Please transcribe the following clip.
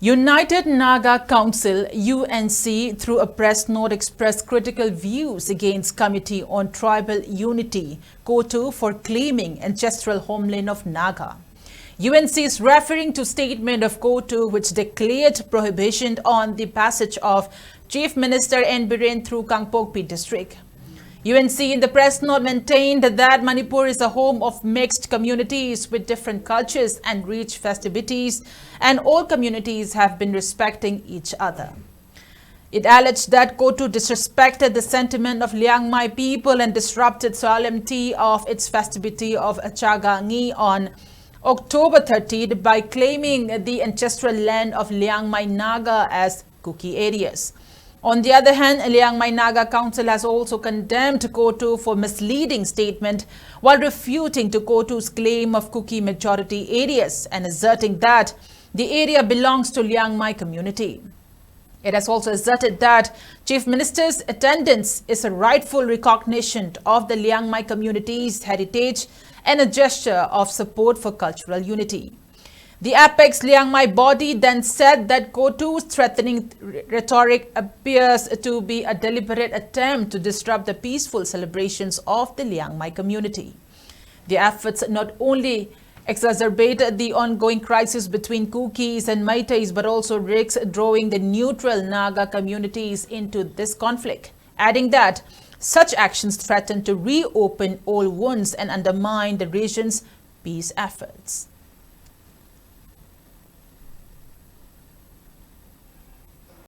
United Naga Council (UNC) through a press note expressed critical views against Committee on Tribal Unity Cotu for claiming ancestral homeland of Naga. UNC is referring to statement of Cotu which declared prohibition on the passage of Chief Minister N. Biren through Kangpokpi district. UNC in the press note maintained that Manipur is a home of mixed communities with different cultures and rich festivities, and all communities have been respecting each other. It alleged that Cotu disrespected the sentiment of Liangmai people and disrupted solemnity of its festivity of Chaga Ngee on October 30th by claiming the ancestral land of Liangmai Naga as Kuki areas. On the other hand, Liangmai Naga Council has also condemned Cotu for misleading statement while refuting to Cotu's claim of Kuki majority areas and asserting that the area belongs to Liangmai community. It has also asserted that Chief Minister's attendance is a rightful recognition of the Liangmai community's heritage and a gesture of support for cultural unity. The apex Liangmai body then said that Cotu's threatening rhetoric appears to be a deliberate attempt to disrupt the peaceful celebrations of the Liangmai community. The efforts not only exacerbate the ongoing crisis between Kukis and Meiteis but also risk drawing the neutral Naga communities into this conflict, adding that such actions threaten to reopen old wounds and undermine the region's peace efforts.